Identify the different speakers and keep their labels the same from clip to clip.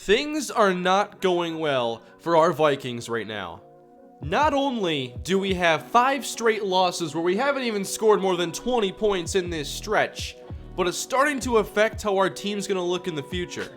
Speaker 1: Things are not going well for our Vikings right now. Not only do we have 5 straight losses where we haven't even scored more than 20 points in this stretch, but it's starting to affect how our team's going to look in the future.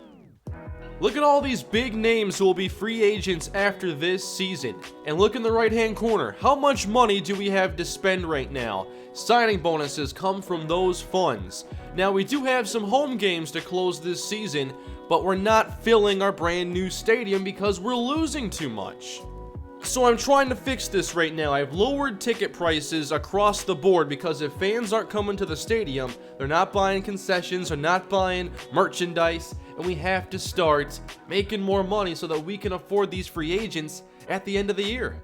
Speaker 1: Look at all these big names who will be free agents after this season. And look in the right-hand corner. How much money do we have to spend right now? Signing bonuses come from those funds. Now, we do have some home games to close this season, but we're not filling our brand new stadium because we're losing too much. So I'm trying to fix this right now. I've lowered ticket prices across the board because if fans aren't coming to the stadium, they're not buying concessions, they're not buying merchandise, and we have to start making more money so that we can afford these free agents at the end of the year.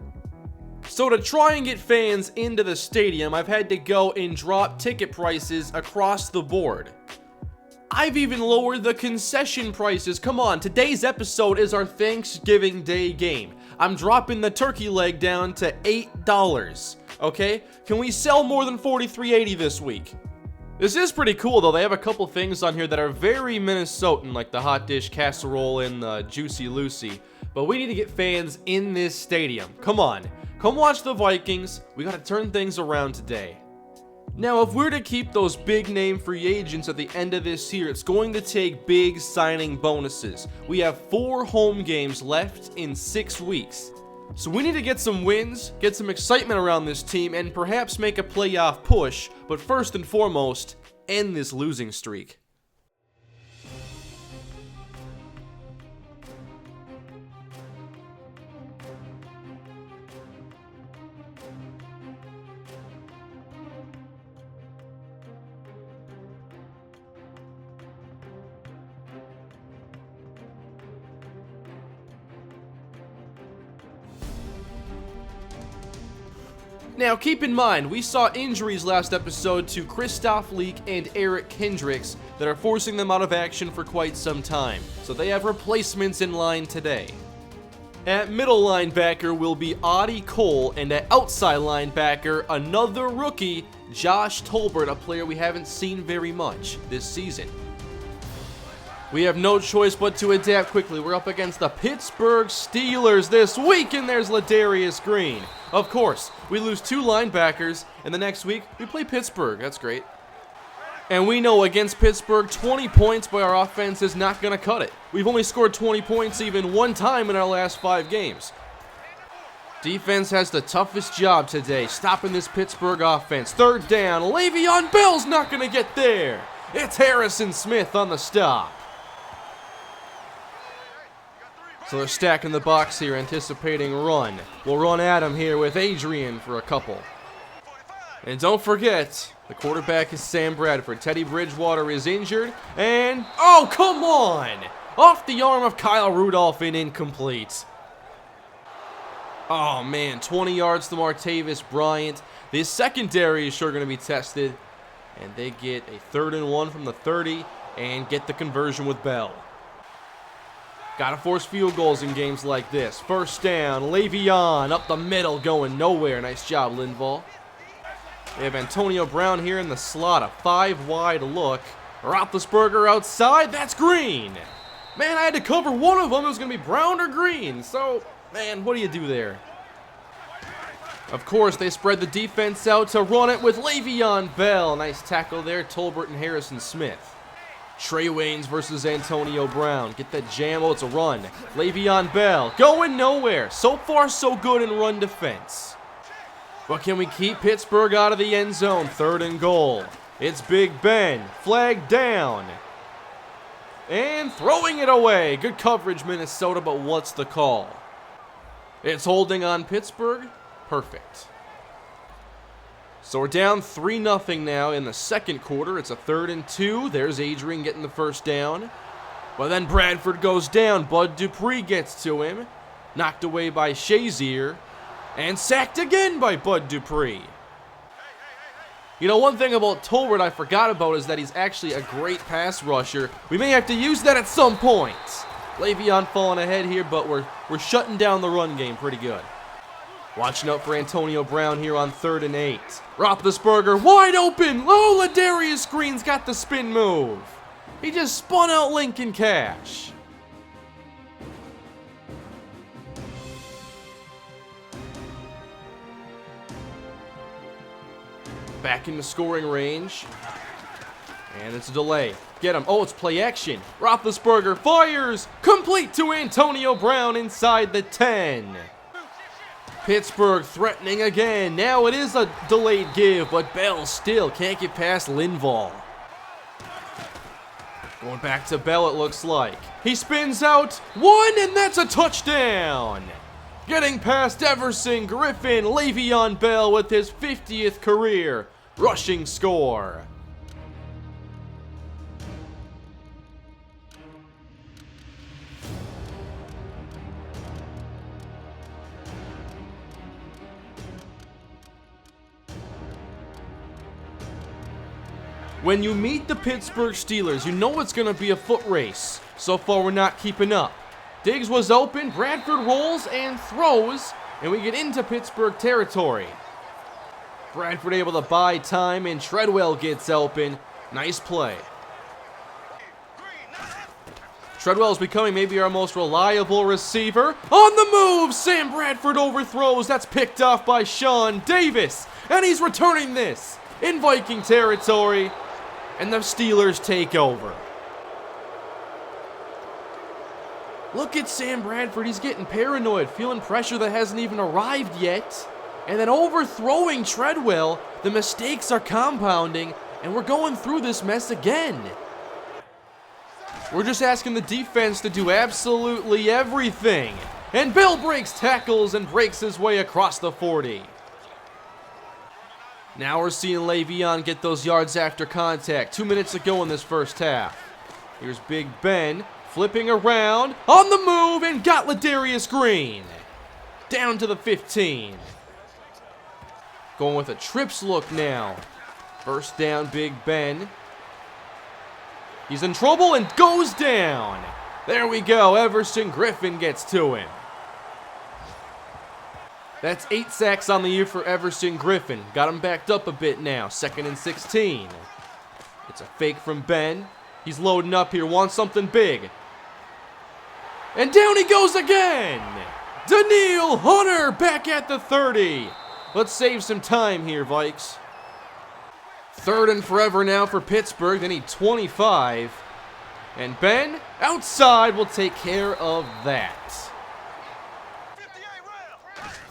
Speaker 1: So to try and get fans into the stadium, I've had to go and drop ticket prices across the board. I've even lowered the concession prices. Come on, today's episode is our Thanksgiving Day game. I'm dropping the turkey leg down to $8, okay? Can we sell more than $43.80 this week? This is pretty cool, though. They have a couple things on here that are very Minnesotan, like the hot dish casserole and the Juicy Lucy. But we need to get fans in this stadium. Come on, come watch the Vikings. We gotta turn things around today. Now, if we're to keep those big name free agents at the end of this year, it's going to take big signing bonuses. We have 4 home games left in 6 weeks. So we need to get some wins, get some excitement around this team, and perhaps make a playoff push. But first and foremost, end this losing streak. Now, keep in mind, we saw injuries last episode to Christoph Leak and Eric Kendricks that are forcing them out of action for quite some time, so they have replacements in line today. At middle linebacker will be Audie Cole, and at outside linebacker, another rookie, Josh Tolbert, a player we haven't seen very much this season. We have no choice but to adapt quickly. We're up against the Pittsburgh Steelers this week, and there's Ladarius Green. Of course, we lose 2 linebackers, and the next week, we play Pittsburgh. That's great. And we know against Pittsburgh, 20 points by our offense is not going to cut it. We've only scored 20 points even one time in our last 5 games. Defense has the toughest job today, stopping this Pittsburgh offense. 3rd down, Le'Veon Bell's not going to get there. It's Harrison Smith on the stop. So they're stacking the box here, anticipating run. We'll run at him here with Adrian for a couple. And don't forget, the quarterback is Sam Bradford. Teddy Bridgewater is injured, and oh, come on! Off the arm of Kyle Rudolph and incomplete. Oh man, 20 yards to Martavis Bryant. This secondary is sure going to be tested. And they get a 3rd and 1 from the 30 and get the conversion with Bell. Gotta force field goals in games like this. 1st down, Le'Veon up the middle, going nowhere. Nice job, Linval. We have Antonio Brown here in the slot, a 5-wide look. Roethlisberger outside, that's Green. Man, I had to cover one of them. It was gonna be Brown or Green. So, man, what do you do there? Of course, they spread the defense out to run it with Le'Veon Bell. Nice tackle there, Tolbert and Harrison Smith. Trey Waynes versus Antonio Brown. Get that jam. Oh, it's a run. Le'Veon Bell going nowhere. So far, so good in run defense. But can we keep Pittsburgh out of the end zone? 3rd and goal. It's Big Ben. Flag down. And throwing it away. Good coverage, Minnesota, but what's the call? It's holding on Pittsburgh. Perfect. So we're down 3-0 now in the 2nd quarter. It's a 3rd and 2. There's Adrian getting the 1st down. But then Bradford goes down. Bud Dupree gets to him. Knocked away by Shazier. And sacked again by Bud Dupree. You know, one thing about Tolbert I forgot about is that he's actually a great pass rusher. We may have to use that at some point. Le'Veon falling ahead here, but we're shutting down the run game pretty good. Watching out for Antonio Brown here on 3rd and 8. Roethlisberger wide open. Oh, Ladarius Green's got the spin move. He just spun out Lincoln Cash. Back into scoring range. And it's a delay. Get him. Oh, it's play action. Roethlisberger fires. Complete to Antonio Brown inside the 10. Pittsburgh threatening again. Now it is a delayed give, but Bell still can't get past Linval. Going back to Bell, it looks like. He spins out. One, and that's a touchdown. Getting past Everson Griffin, Le'Veon Bell with his 50th career rushing score. When you meet the Pittsburgh Steelers, you know it's going to be a foot race. So far, we're not keeping up. Diggs was open, Bradford rolls and throws, and we get into Pittsburgh territory. Bradford able to buy time, and Treadwell gets open. Nice play. Treadwell is becoming maybe our most reliable receiver. On the move, Sam Bradford overthrows. That's picked off by Sean Davis, and he's returning this in Viking territory. And the Steelers take over. Look at Sam Bradford. He's getting paranoid, feeling pressure that hasn't even arrived yet. And then overthrowing Treadwell. The mistakes are compounding, and we're going through this mess again. We're just asking the defense to do absolutely everything. And Bell breaks tackles and breaks his way across the 40. Now we're seeing Le'Veon get those yards after contact. 2 minutes to go in this first half. Here's Big Ben flipping around on the move and got Ladarius Green. Down to the 15. Going with a trips look now. First down, Big Ben. He's in trouble and goes down. There we go. Everson Griffin gets to him. That's 8 sacks on the year for Everson Griffin. Got him backed up a bit now. 2nd and 16. It's a fake from Ben. He's loading up here. Wants something big. And down he goes again. Daniil Hunter back at the 30. Let's save some time here, Vikes. 3rd and forever now for Pittsburgh. They need 25. And Ben, outside, will take care of that.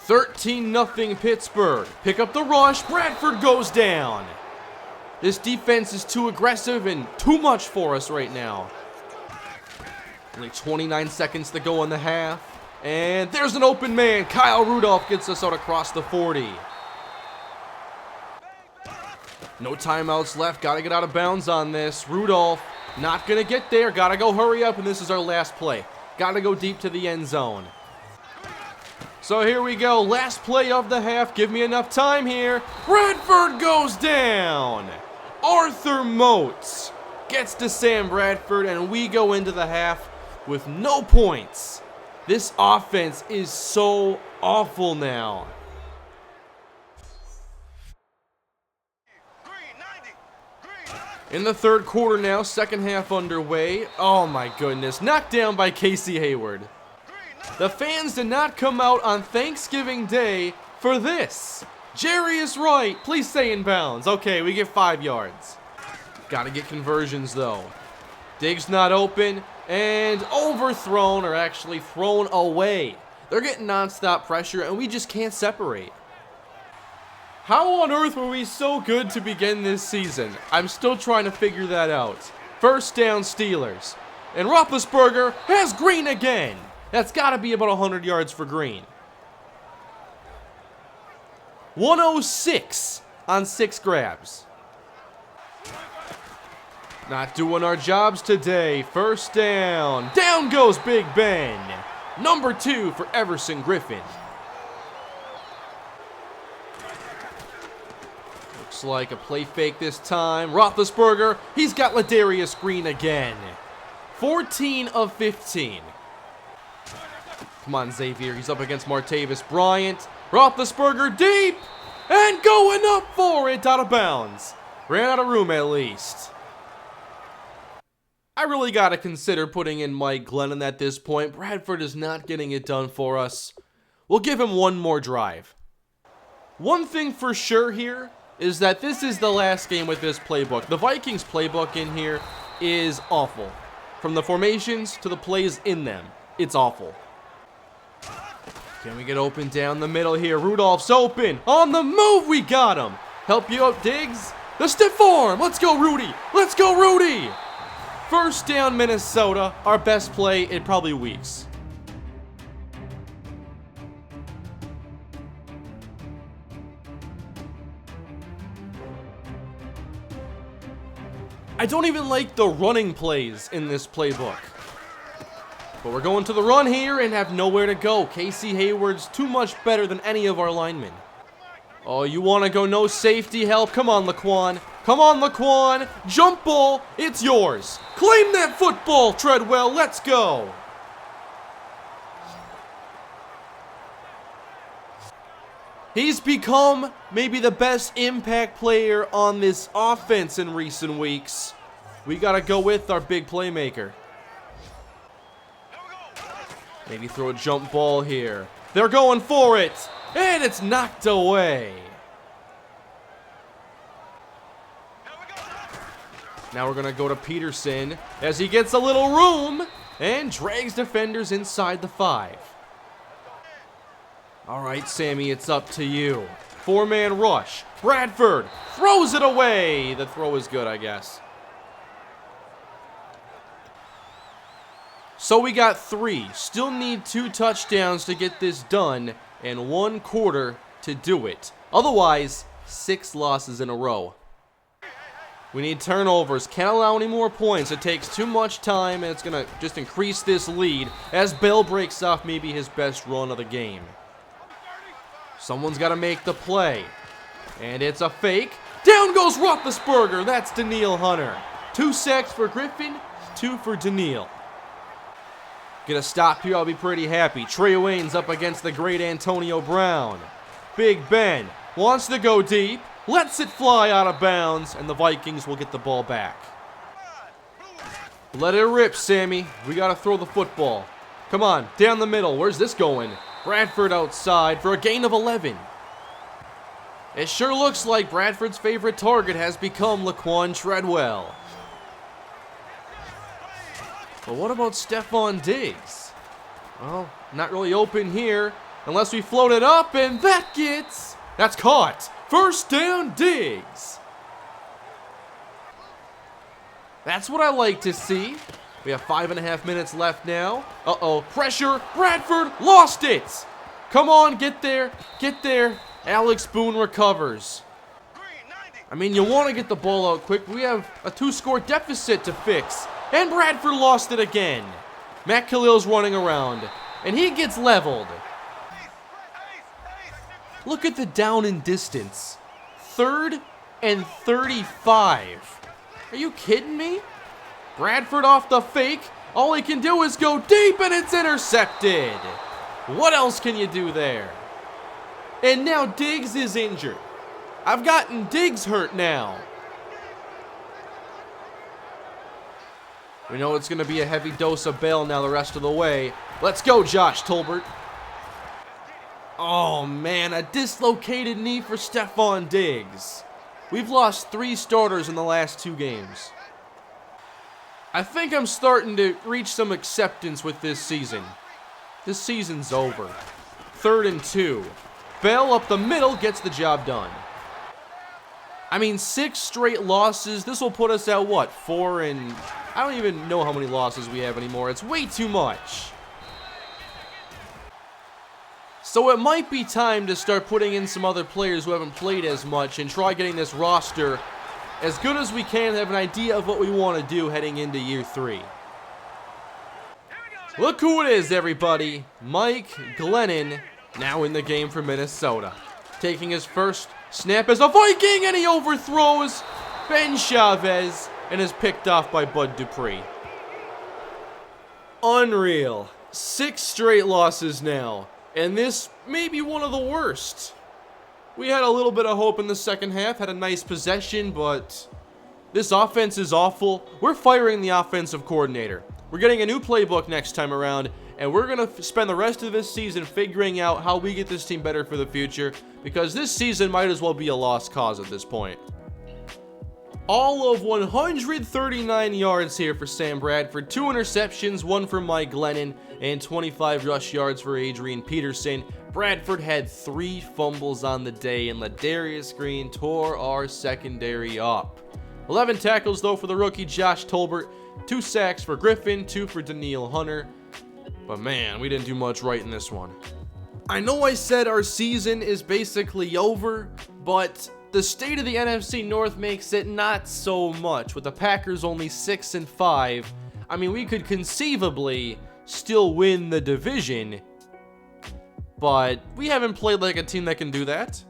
Speaker 1: 13-0 Pittsburgh. Pick up the rush. Bradford goes down. This defense is too aggressive and too much for us right now. Only 29 seconds to go in the half. And there's an open man. Kyle Rudolph gets us out across the 40. No timeouts left. Got to get out of bounds on this. Rudolph not going to get there. Got to go hurry up, and this is our last play. Got to go deep to the end zone. So here we go, last play of the half. Give me enough time here. Bradford goes down. Arthur Motes gets to Sam Bradford, and we go into the half with no points. This offense is so awful now. In the third quarter now, second half underway. Oh my goodness, knocked down by Casey Hayward. The fans did not come out on Thanksgiving Day for this. Jarius Wright, please stay in bounds. Okay, we get 5 yards. Got to get conversions, though. Diggs not open, and overthrown, or actually thrown away. They're getting nonstop pressure, and we just can't separate. How on earth were we so good to begin this season? I'm still trying to figure that out. First down, Steelers. And Roethlisberger has Green again. That's got to be about 100 yards for Green. 106 on 6 grabs. Not doing our jobs today. First down. Down goes Big Ben. Number 2 for Everson Griffin. Looks like a play fake this time. Roethlisberger, he's got Ladarius Green again. 14 of 15. Come on, Xavier. He's up against Martavis Bryant. Roethlisberger deep. And going up for it out of bounds. Ran out of room at least. I really got to consider putting in Mike Glennon at this point. Bradford is not getting it done for us. We'll give him one more drive. One thing for sure here, is that this is the last game with this playbook. The Vikings playbook in here is awful. From the formations to the plays in them, it's awful. Can we get open down the middle here? Rudolph's open. On the move, we got him. Help you out, Diggs. The stiff arm. Let's go, Rudy. Let's go, Rudy. First down, Minnesota. Our best play in probably weeks. I don't even like the running plays in this playbook. But we're going to the run here and have nowhere to go. Casey Hayward's too much better than any of our linemen. Oh, you want to go no safety help? Come on, Laquan. Come on, Laquan. Jump ball. It's yours. Claim that football, Treadwell. Let's go. He's become maybe the best impact player on this offense in recent weeks. We got to go with our big playmaker. Maybe throw a jump ball here. They're going for it. And it's knocked away. Now we're going to go to Peterson as he gets a little room and drags defenders inside the 5. All right, Sammy, it's up to you. 4-man rush. Bradford throws it away. The throw is good, I guess. So we got 3. Still need 2 touchdowns to get this done and 1 quarter to do it. Otherwise, 6 losses in a row. We need turnovers. Can't allow any more points. It takes too much time, and it's going to just increase this lead as Bell breaks off maybe his best run of the game. Someone's got to make the play. And it's a fake. Down goes Roethlisberger. That's Danielle Hunter. 2 sacks for Griffin, 2 for Danielle. Get a stop here, I'll be pretty happy. Trey Wayne's up against the great Antonio Brown. Big Ben wants to go deep, lets it fly out of bounds, and the Vikings will get the ball back. Let it rip, Sammy. We got to throw the football. Come on, down the middle. Where's this going? Bradford outside for a gain of 11. It sure looks like Bradford's favorite target has become Laquan Treadwell. But what about Stephon Diggs? Well, not really open here unless we float it up, and that's caught. First down, Diggs. That's what I like to see. We have 5.5 minutes left now. Uh-oh, pressure. Bradford lost it. Come on, get there. Get there. Alex Boone recovers. I mean, you want to get the ball out quick. We have a 2-score deficit to fix. And Bradford lost it again. Matt Khalil's running around. And he gets leveled. Look at the down and distance. 3rd and 35. Are you kidding me? Bradford off the fake. All he can do is go deep, and it's intercepted. What else can you do there? And now Diggs is injured. I've gotten Diggs hurt now. We know it's going to be a heavy dose of Bell now the rest of the way. Let's go, Josh Tolbert. Oh, man, a dislocated knee for Stephon Diggs. We've lost 3 starters in the last 2 games. I think I'm starting to reach some acceptance with this season. This season's over. 3rd and 2. Bell up the middle gets the job done. I mean, 6 straight losses. This will put us at what? 4 and... I don't even know how many losses we have anymore. It's way too much. So it might be time to start putting in some other players who haven't played as much and try getting this roster as good as we can, have an idea of what we want to do heading into year 3. Look who it is, everybody. Mike Glennon, now in the game for Minnesota. Taking his first snap as a Viking, and he overthrows Ben Chavez and is picked off by Bud Dupree. Unreal. 6 straight losses now, and this may be one of the worst. We had a little bit of hope in the second half, had a nice possession, but this offense is awful. We're firing the offensive coordinator. We're getting a new playbook next time around, and we're going to spend the rest of this season figuring out how we get this team better for the future, because this season might as well be a lost cause at this point. All of 139 yards here for Sam Bradford, 2 interceptions, 1 for Mike Glennon, and 25 rush yards for Adrian Peterson. Bradford had 3 fumbles on the day, and Ladarius Green tore our secondary up. 11 tackles, though, for the rookie Josh Tolbert, 2 sacks for Griffin, 2 for Daniil Hunter. But man, we didn't do much right in this one. I know I said our season is basically over, but the state of the NFC North makes it not so much. With the Packers only 6-5, I mean, we could conceivably still win the division, but we haven't played like a team that can do that.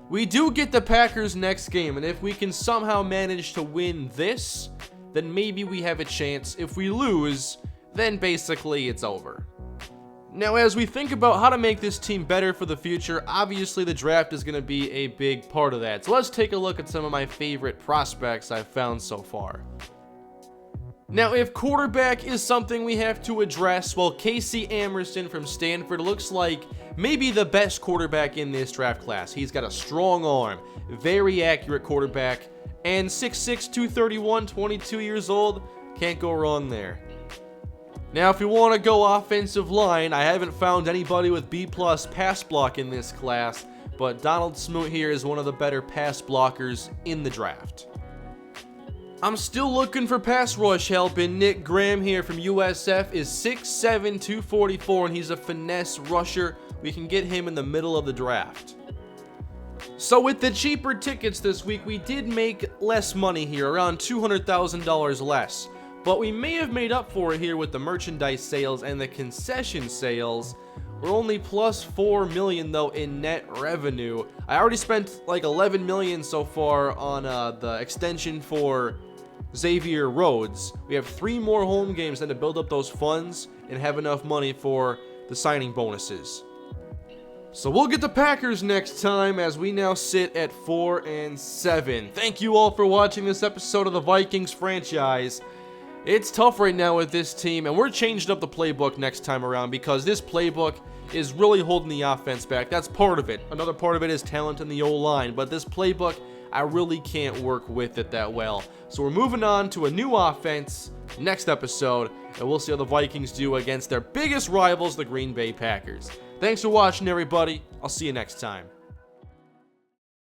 Speaker 1: We do get the Packers next game, and if we can somehow manage to win this, then maybe we have a chance. If we lose, then basically it's over. Now, as we think about how to make this team better for the future, obviously the draft is going to be a big part of that. So let's take a look at some of my favorite prospects I've found so far. Now, if quarterback is something we have to address, well, Casey Amerson from Stanford looks like maybe the best quarterback in this draft class. He's got a strong arm, very accurate quarterback, and 6'6", 231, 22 years old. Can't go wrong there. Now, if you want to go offensive line, I haven't found anybody with B+ pass block in this class, but Donald Smoot here is one of the better pass blockers in the draft. I'm still looking for pass rush help, and Nick Graham here from USF is 6'7", 244, and he's a finesse rusher. We can get him in the middle of the draft. So with the cheaper tickets this week, we did make less money here, around $200,000 less. But we may have made up for it here with the merchandise sales and the concession sales. We're only plus $4 million though in net revenue. I already spent like $11 million so far on the extension for Xavier Rhodes. We have 3 more home games then to build up those funds and have enough money for the signing bonuses. So we'll get the Packers next time, as we now sit at 4-7. Thank you all for watching this episode of the Vikings franchise. It's tough right now with this team, and we're changing up the playbook next time around because this playbook is really holding the offense back. That's part of it. Another part of it is talent in the O-line, but this playbook, I really can't work with it that well. So we're moving on to a new offense next episode, and we'll see how the Vikings do against their biggest rivals, the Green Bay Packers. Thanks for watching, everybody. I'll see you next time.